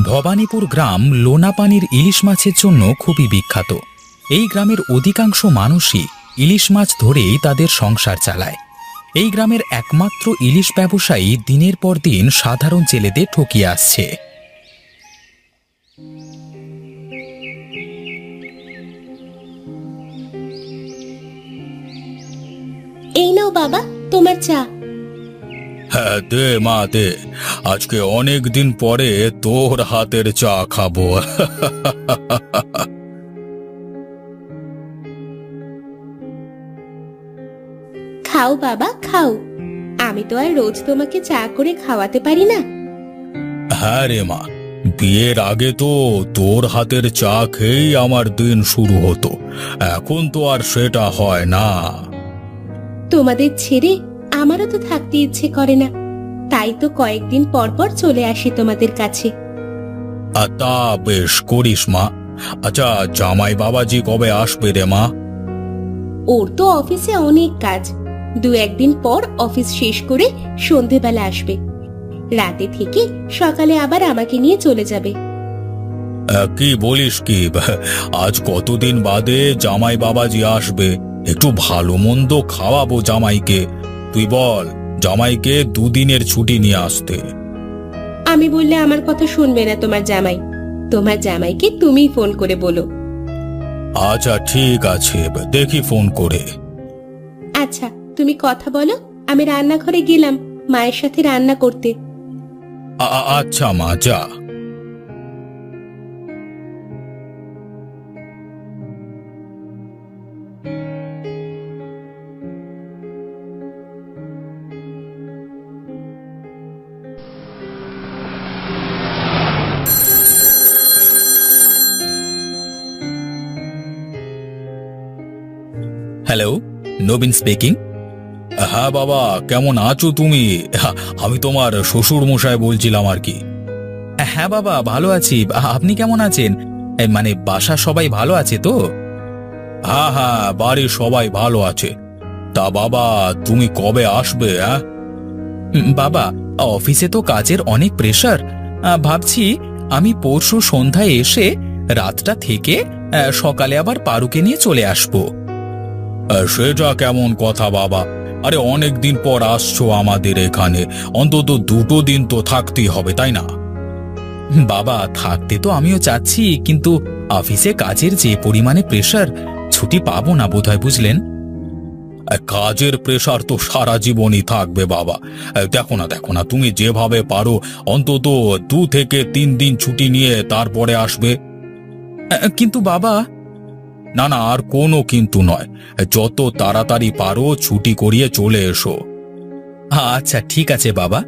ভবানীপুর গ্রাম লোনাপানির ইলিশ মাছের জন্য খুবই বিখ্যাত। এই গ্রামের অধিকাংশ মানুষই ইলিশ মাছ ধরেই তাদের সংসার চালায়। এই গ্রামের একমাত্র ইলিশ ব্যবসায়ী দিনের পর দিন সাধারণ জেলেদের ঠকিয়ে আসছে। এই নাও বাবা তোমার চা। হ্যাঁ দে মা দে, আজকে অনেক দিন পরে তোর হাতের চা খাবো। খাও বাবা খাও, আমি তো আর রোজ তোমাকে চা করে খাওয়াতে পারি না। হ্যাঁ রে মা, বিয়ের আগে তো তোর হাতের চা খেয়েই আমার দিন শুরু হতো, এখন তো আর সেটা হয় না। তোমাদের ছেড়ে আমারও তো থাকতে ইচ্ছে করে না, তাই তো কয়েকদিন পর পর চলে আসি তোমাদের কাছে। তা বেশ করিস মা। আচ্ছা, জামাই বাবাজি কবে আসবে রে মা? ওর তো অফিসে অনেক কাজ, দু একদিন পর অফিস শেষ করে সন্ধেবেলা আসবে। রাতে থেকে সকালে আবার আমাকে নিয়ে চলে যাবে। কি বলিস কি, আজ কতদিন বাদে জামাই বাবাজি আসবে, একটু ভালো মন্দ খাওয়াবো জামাইকে। তুই বল জামাইকে দুদিনের ছুটি নিয়ে আসতে। আমি বললে আমার কথা শুনবে না তোমার জামাই, তোমার জামাইকে তুমিই ফোন করে বলো। আচ্ছা ঠিক আছে, দেখি ফোন করে। আচ্ছা তুমি কথা বলো, আমি রান্নাঘরে গেলাম মায়ের সাথে রান্না করতে। আচ্ছা মা, যা। হ্যালো, নবীন স্পিকিং। হ্যাঁ বাবা, কেমন আছো তুমি? আমি তোমার শ্বশুর মশাই বলছিলাম আর কি। হ্যাঁ বাবা, ভালো আছি। আপনি কেমন আছেন? মানে বাসা সবাই ভালো আছে তো? হ্যাঁ হ্যাঁ, বাড়ির সবাই ভালো আছে। তা বাবা, তুমি কবে আসবে? হ্যাঁ বাবা, অফিসে তো কাজের অনেক প্রেশার, ভাবছি আমি পরশু সন্ধ্যায় এসে রাতটা থেকে সকালে আবার পারুকে নিয়ে চলে আসবো। সেটা কেমন কথা বাবা? আরে অনেক দিন পর আসছো আমাদের এখানে, অন্তত দুটো দিন তো থাকতেই হবে, তাই না? বাবা, থাকতে তো আমিও চাচ্ছি, কিন্তু অফিসে কাজের যে পরিমাণে প্রেশার, ছুটি পাবো না বোধহয়, বুঝলেন? কাজের প্রেশার তো সারা জীবনই থাকবে বাবা। দেখো না তুমি যেভাবে পারো অন্তত 2 থেকে 3 দিন ছুটি নিয়ে তারপরে আসবে। কিন্তু বাবা। না না, আর কোনো কিন্তু নয়, যত তাড়াতাড়ি পারো ছুটি করিয়ে চলে এসো। আচ্ছা ঠিক আছে বাবা,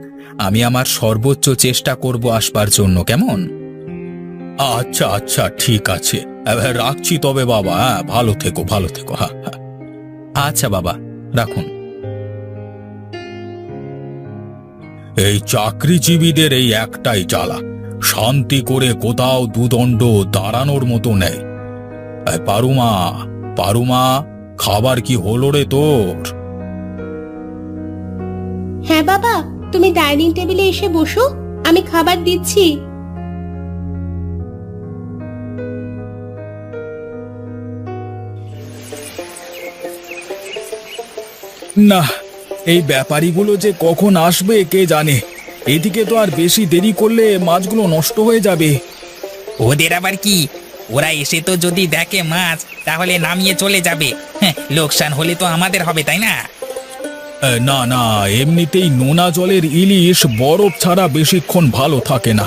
আমি আমার সর্বোচ্চ চেষ্টা করব আসবার জন্য, কেমন? আচ্ছা আচ্ছা ঠিক আছে, রাখছি তবে বাবা। ভালো থেকো, ভালো থেকো। হ্যাঁ হ্যাঁ, আচ্ছা বাবা, রাখুন। এই চাকরিজীবীদের এই একটাই জ্বালা, শান্তি করে কোথাও দুদণ্ড দাঁড়ানোর মতো নেই। পারুমা, পারুমা, খাবার কি হলো রে তোর? হ্যাঁ বাবা, তুমি ডাইনিং টেবিলে এসে বসো, আমি খাবার দিচ্ছি। না, এই ব্যাপারীগুলো যে কখন আসবে কে জানে। এদিকে তো আর বেশি দেরি করলে মাছগুলো নষ্ট হয়ে যাবে। ওদের আবার কি, ওরা এসে তো যদি দেখে মাছ তাহলে নামিয়ে চলে যাবে। হ্যাঁ, লোকসান হলে তো আমাদের হবে, তাই না? না না, এমনিতেই নোনা জলের ইলিশ বরফ ছাড়া বেশিক্ষণ ভালো থাকে না,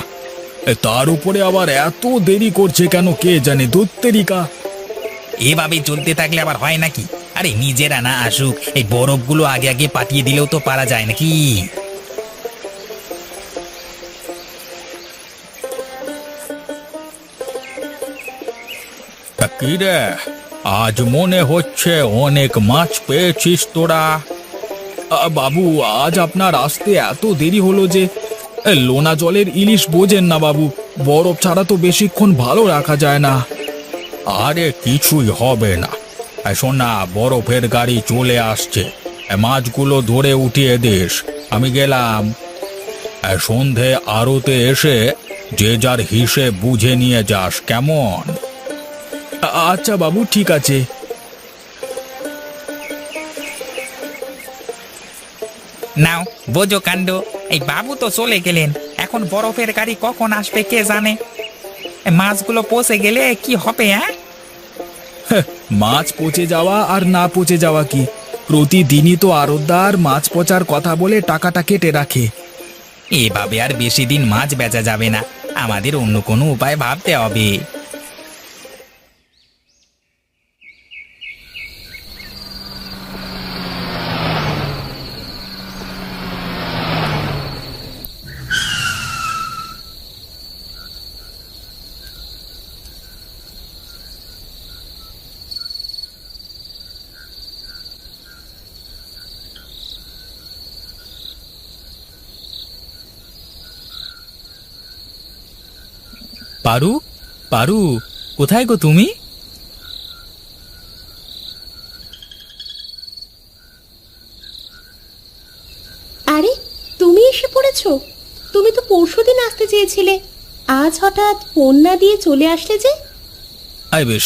তার উপরে আবার এত দেরি করছে কেন কে জানে, দত্তেরিকা। এভাবে চলতে থাকলে আবার হয় নাকি? আরে নিজেরা না আসুক, এই বরফগুলো আগে আগে পাঠিয়ে দিলেও তো পারা যায় নাকি? কি রে, আজ মনে হচ্ছে অনেক মাছ পেয়েছিস তোরা? বাবু, আজ আপনার আসতে এত দেরি হলো যে। লোনা জলের ইলিশ বোঝেন না বাবু, বরফ ছাড়া তো বেশিক্ষণ ভালো রাখা যায় না। আরে কিছুই হবে না, শোন না, বরফের গাড়ি চলে আসছে, মাছগুলো ধরে উঠিয়ে দিস, আমি গেলাম। সন্ধে আড়তে এসে যে যার হিসেব বুঝে নিয়ে যাস, কেমন? আচ্ছা বাবু, ঠিক আছে। নাও বোঝো কাণ্ড। এই বাবু তো চলে গেলেন, এখন বরফের গাড়ি কখন আসবে কে জানে। এই মাছগুলো পচে গেলে কি হবে? মাছ পচে যাওয়া আর না পচে যাওয়া কি, প্রতিদিনই তো আড়তদার মাছ পচার কথা বলে টাকাটা কেটে রাখে। এভাবে আর বেশি দিন মাছ বেচা যাবে না, আমাদের অন্য কোনো উপায় ভাবতে হবে। পারু, পারু, কোথায় গো তুমি? আরে, তুমি এসে পড়েছো? তুমি তো পরশুদিন আসতে চেয়েছিলে, আজ হঠাৎ ফোন না দিয়ে চলে আসলে যে?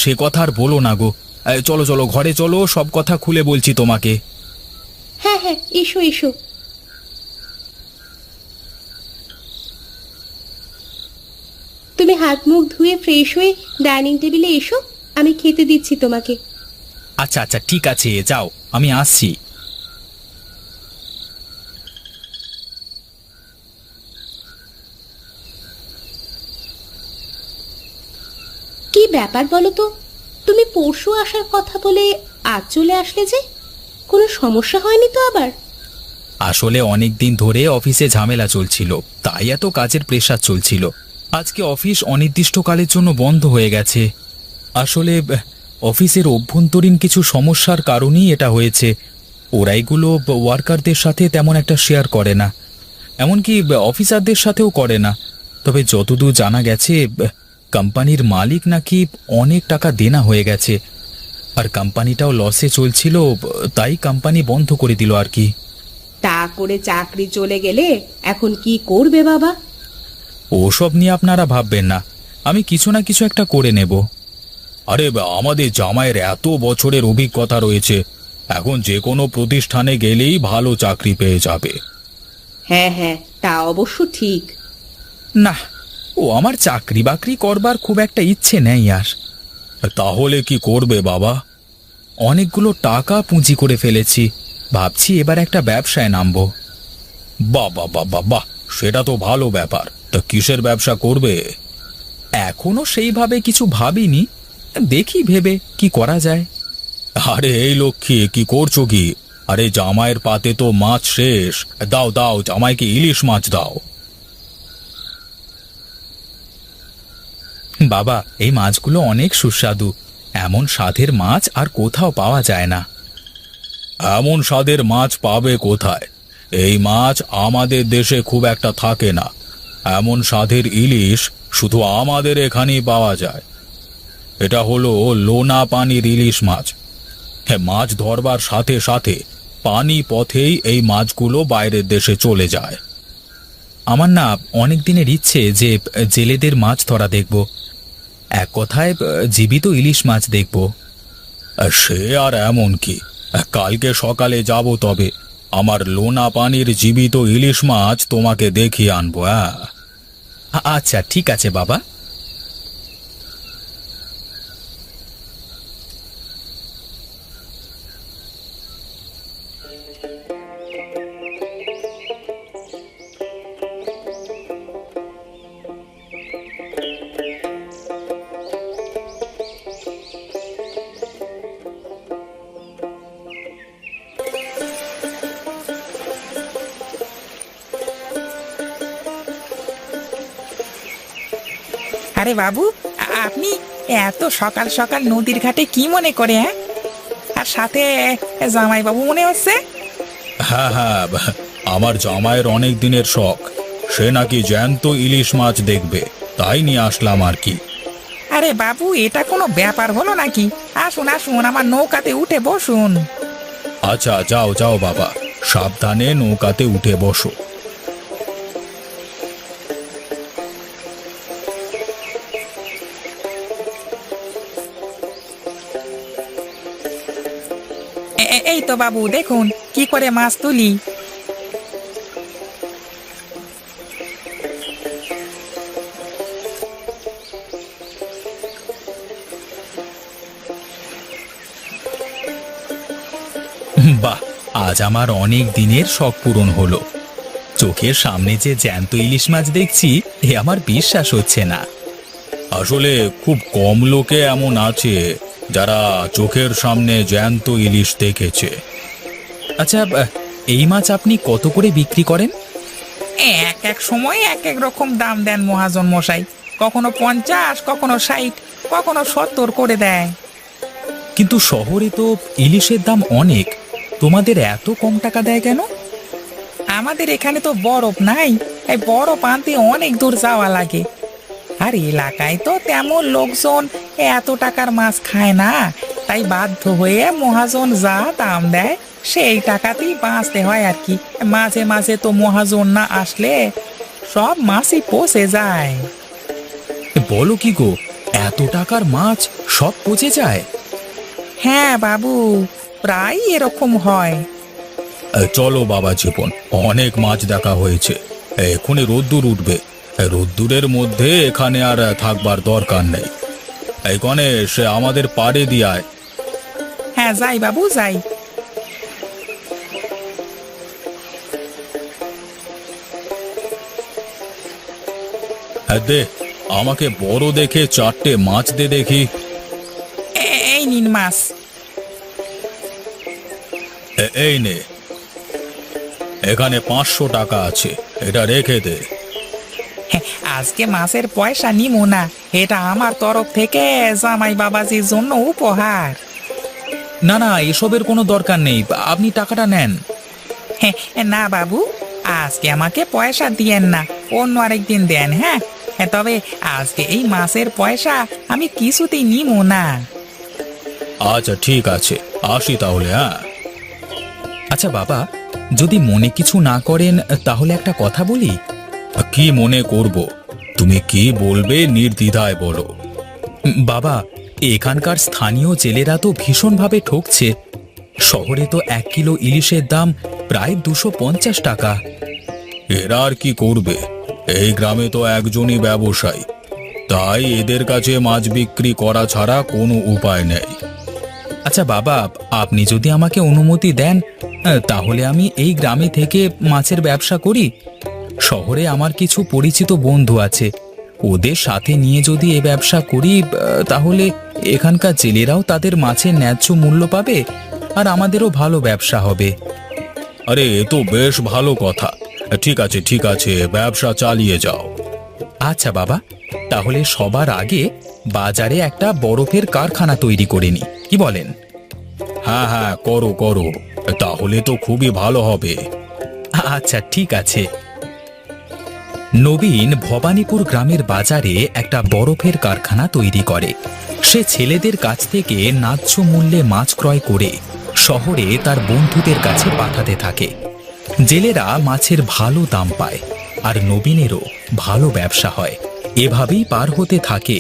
সে কথা আর বলো না গো। চলো চলো, ঘরে চলো, সব কথা খুলে বলছি তোমাকে। হ্যাঁ হ্যাঁ, এসো এসো। তুমি হাত মুখ ধুয়ে ফ্রেশ হয়ে ডাইনিং টেবিলে এসো, আমি খেতে দিচ্ছি তোমাকে। আচ্ছা আচ্ছা, ঠিক আছে, যাও, আমি আসছি। কি ব্যাপার বলো তো, তুমি পরশু আসার কথা বলে আজ চলে আসলে যে? কোনো সমস্যা হয়নি তো আবার? আসলে অনেক দিন ধরে অফিসে ঝামেলা চলছিল, তাই এত কাজের প্রেসার চলছিল। আজকে অফিস অনির্দিষ্টকালের জন্য বন্ধ হয়ে গেছে। আসলে অফিসের অভ্যন্তরীণ কিছু সমস্যার কারণেই এটা হয়েছে। ওরা এগুলো ওয়ার্কারদের সাথে তেমন একটা শেয়ার করে না, এমনকি অফিসারদের সাথেও করে না। তবে যতদূর জানা গেছে, কোম্পানির মালিক নাকি অনেক টাকা দেনা হয়ে গেছে, আর কোম্পানিটাও লসে চলছিল, তাই কোম্পানি বন্ধ করে দিল আর কি। তা করে চাকরি চলে গেলে এখন কি করবে বাবা? ওসব নিয়ে আপনারা ভাববেন না, আমি কিছু না কিছু একটা করে নেব। আরে আমাদের জামাইয়ের এত বছরের অভিজ্ঞতা রয়েছে, এখন যে কোনো প্রতিষ্ঠানে গেলেই ভালো চাকরি পেয়ে যাবে। হ্যাঁ হ্যাঁ, তা অবশ্য ঠিক। না, ও আমার চাকরি বাকরি করবার খুব একটা ইচ্ছে নেই আর। তাহলে কি করবে বাবা? অনেকগুলো টাকা পুঁজি করে ফেলেছি, ভাবছি এবার একটা ব্যবসায় নামবো। বাহ বাহ বাহ বাহ বাহ, সেটা তো ভালো ব্যাপার। তা কিসের ব্যবসা করবে? এখনো সেইভাবে কিছু ভাবিনি, দেখি ভেবে কি করা যায়। আরে এই লক্ষ্মী, কি করছো কি? আরে জামাইয়ের পাতে তো মাছ শেষ, দাও দাও, জামাইকে ইলিশ মাছ দাও। বাবা, এই মাছগুলো অনেক সুস্বাদু, এমন স্বাদের মাছ আর কোথাও পাওয়া যায় না। এমন স্বাদের মাছ পাবে কোথায়? এই মাছ আমাদের দেশে খুব একটা থাকে না। এমন স্বাদের ইলিশ শুধু আমাদের এখানেই পাওয়া যায়। এটা হলো লোনা পানির ইলিশ মাছ। হ্যাঁ, মাছ ধরবার সাথে সাথে পানি পথেই এই মাছগুলো বাইরের দেশে চলে যায়। আমার না অনেক দিনের ইচ্ছে যে জেলেদের মাছ ধরা দেখব, এক কথায় জীবিত ইলিশ মাছ দেখব। সে আর এমন কি, কালকে সকালে যাব, তবে আমার লোনা পানির জীবিত ইলিশ মাছ তোমাকে দেখিয়ে আনবো। আচ্ছা ঠিক আছে বাবা। আরে বাবু, আপনি এত সকাল সকাল নদীর ঘাটে কি মনে করে? হ্যাঁ, আর সাথে জামাই বাবু মনে হচ্ছে। হ্যাঁ হ্যাঁ, আমার জামাইয়ের অনেক দিনের শখ, সে নাকি জ্যান্ত ইলিশ মাছ দেখবে, তাই নিয়ে আসলাম আর কি। আরে বাবু, এটা কোনো ব্যাপার হলো নাকি? আসুন আসুন, আমার নৌকাতে উঠে বসুন। আচ্ছা যাও যাও বাবা, সাবধানে নৌকাতে উঠে বসো। তো বাবু দেখুন কি করে মাছ তুলি। বাহ, আজ আমার অনেক দিনের শখ পূরণ হলো। চোখের সামনে যে জ্যান্ত ইলিশ মাছ দেখছি, এ আমার বিশ্বাস হচ্ছে না। আসলে খুব কম লোকে এমন আছে যারা চোখের সামনে জ্যান্ত ইলিশ দেখেছে। আচ্ছা, এই মাছ আপনি কত করে বিক্রি করেন? এক এক সময় এক এক রকম দাম দেন মহাজন মশাই, কখনো 50, কখনো 60, কখনো 70 করে দেয়। কিন্তু শহরে তো ইলিশের দাম অনেক, তোমাদের এত কম টাকা দেয় কেন? আমাদের এখানে তো বরফ নাই, এই বরফ আনতে অনেক দূর যাওয়া লাগে। আর এলাকায় তো তেমন লোকজন এত টাকার মাছ খায় না, তাই বাধ্য হয়ে মহাজন যা দাম দেয় সেই টাকাতেই বাঁচতে হয় আর কি। মাঝে মাঝে তো মহাজন না আসলে সব মাছই পচে যায়। বলো কি গো, এত টাকার মাছ সব পচে যায়? হ্যাঁ বাবু, প্রায় এরকম হয়। চলো বাবা জীবন, অনেক মাছ দেখা হয়েছে, এক্ষুনি রোদ্দুর উঠবে। রোদ্দুরের মধ্যে এখানে আর থাকবার দরকার নেই। এই গণেশ, আমাদের পাড়ে দিয়ে আয়। হ্যাঁ যাই বাবু যাই। দে, আমাকে বড় দেখে 4টে মাছ দে দেখি। এই নিন মাছ। এই নে, এখানে 500 টাকা আছে, এটা রেখে দে। আজকে মাছের পয়সা নিমো না, এটা আমার তরফ থেকে জামাই বাবাজির জন্য উপহার। না না, এসবের কোনো দরকার নেই, আপনি টাকাটা নেন। না বাবু, আজকে আমাকে পয়সা দিয়েন না, অন্য আরেকদিন দেন। হ্যাঁ, তবে আজকে এই মাছের পয়সা আমি কিছুতেই নিমো না। আচ্ছা ঠিক আছে, আসি তাহলে। হ্যাঁ, আচ্ছা বাবা, যদি মনে কিছু না করেন তাহলে একটা কথা বলি। কি মনে করব? তুমি কি বলবে নির্দ্বিধায় বলো। বাবা, এখানকার স্থানীয় জেলেরা তো ভীষণভাবে ঠকছে। শহরে তো 1 কিলো ইলিশের দাম প্রায় 250 টাকা। এরা আর কি করবে? এই গ্রামে তো একজনই ব্যবসায়ী, তাই এদের কাছে মাছ বিক্রি করা ছাড়া কোনো উপায় নেই। আচ্ছা বাবা, আপনি যদি আমাকে অনুমতি দেন তাহলে আমি এই গ্রামে থেকে মাছের ব্যবসা করি। শহরে আমার কিছু পরিচিত বন্ধু আছে, ওদের সাথে নিয়ে যদি এ ব্যবসা করি তাহলে এখানকার জেলেরাও তাদের মাছের ন্যায্য মূল্য পাবে, আর আমাদেরও ভালো ব্যবসা হবে। আরে, এ তো বেশ ভালো কথা। ঠিক আছে ঠিক আছে, ব্যবসা চালিয়ে যাও। আচ্ছা বাবা, তাহলে সবার আগে বাজারে একটা বরফের কারখানা তৈরি করে নি, কি বলেন? হ্যাঁ হ্যাঁ, করো করো, তাহলে তো খুবই ভালো হবে। আচ্ছা ঠিক আছে। নবীন ভবানীপুর গ্রামের বাজারে একটা বরফের কারখানা তৈরি করে। সে ছেলেদের কাছ থেকে ন্যায্য মূল্যে মাছ ক্রয় করে শহরে তার বন্ধুদের কাছে পাঠাতে থাকে। জেলেরা মাছের ভালো দাম পায়, আর নবীনেরও ভালো ব্যবসা হয়। এভাবেই পার হতে থাকে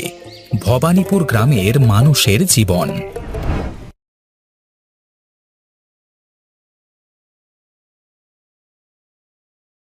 ভবানীপুর গ্রামের মানুষের জীবন।